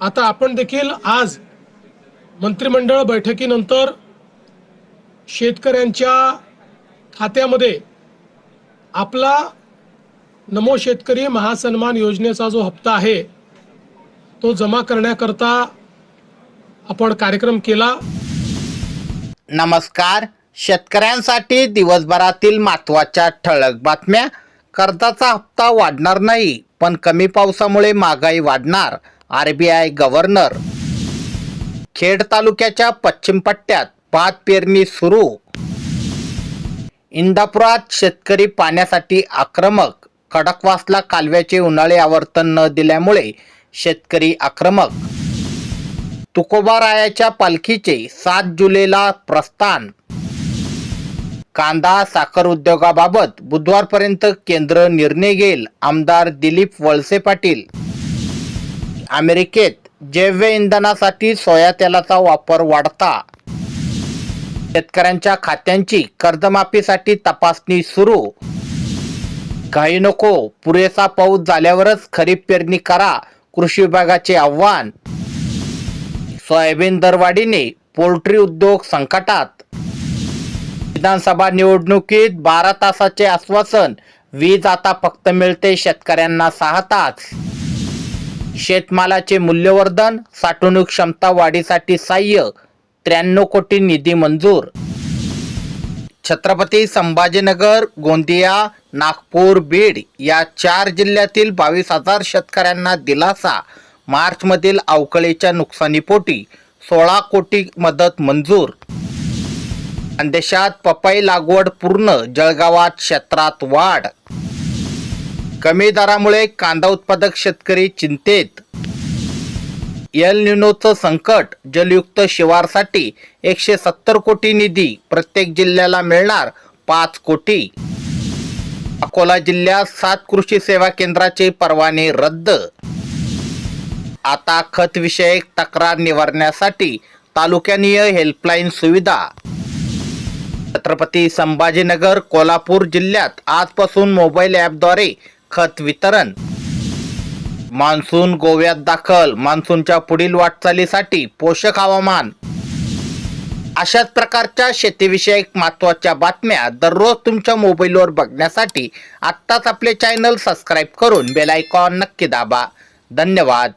आता आपण देखील आज मंत्रिमंडळ बैठकीनंतर शेतकऱ्यांच्या खात्यामध्ये आपला नमो शेतकरी महासन्मान योजनेचा जो हप्ता आहे तो जमा करण्याकरता आपण कार्यक्रम केला। नमस्कार, शेतकऱ्यांसाठी दिवसभरातील महत्त्वाच्या ठळक बातम्या। कर्जाचा हप्ता वाढणार नाही, पण कमी पावसामुळे महागाई वाढणार। RBI governor. खेड तालुक्याच्या पश्चिम पट्ट्यात भात पेरणी सुरू। इंदापुरात शेतकरी पाण्यासाठी आक्रमक। खडकवासला कालव्याचे उन्हाळी आवर्तन न दिल्यामुळे शेतकरी आक्रमक। तुकोबारायाच्या पालखीचे 7 जुलैला प्रस्थान। कांदा साखर उद्योगाबाबत बुधवारपर्यंत केंद्र निर्णय घेईल, आमदार दिलीप वळसे पाटील। अमेरिकेत जैव इंधनासाठी सोया तेलाचा वापर वाढता। शेतकऱ्यांच्या खात्यांची कर्जमाफीसाठी तपासणी सुरू। घाई नको, पुरेसा पाऊस झाल्यावरच खरीप पेरणी करा, कृषी विभागाचे आव्हान। सोयाबीन दरवाढीने पोल्ट्री उद्योग संकटात। विधानसभा निवडणुकीत 12 तासाचे आश्वासन, वीज आता फक्त मिळते शेतकऱ्यांना 6 तास। शेतमालाचे मूल्यवर्धन, साठवणूक क्षमता वाढीसाठी सहाय्य, 93 कोटी निधी मंजूर। छत्रपती संभाजीनगर, गोंदिया, नागपूर, बीड या 4 जिल्ह्यातील 22,000 शेतकऱ्यांना दिलासा। मार्चमधील अवकाळीच्या नुकसानीपोटी 16 कोटी मदत मंजूर। खानदेशात पपई लागवड पूर्ण, जळगावात क्षेत्रात वाढ। कमी दरामुळे कांदा उत्पादक शेतकरी चिंतेत। एल निनोचं संकट, जलयुक्त शिवारसाठी 170 कोटी निधी, प्रत्येक जिल्ह्याला मिळणार 5 कोटी। अकोला जिल्ह्यात 7 कृषी सेवा केंद्राचे परवाने रद्द। आता खत विषयक तक्रार निवारण्यासाठी तालुकानिय हेल्पलाईन सुविधा। छत्रपती संभाजीनगर, कोल्हापूर जिल्ह्यात आजपासून मोबाईल ॲपद्वारे खत वितरण। मान्सून गोव्यात दाखल, मान्सूनच्या पुढील वाटचालीसाठी पोषक हवामान। अशाच प्रकारच्या शेतीविषयक महत्त्वाच्या बातम्या दररोज तुमच्या मोबाईलवर बघण्यासाठी आत्ताच आपले चॅनल सबस्क्राईब करून बेल आयकॉन नक्की दाबा। धन्यवाद।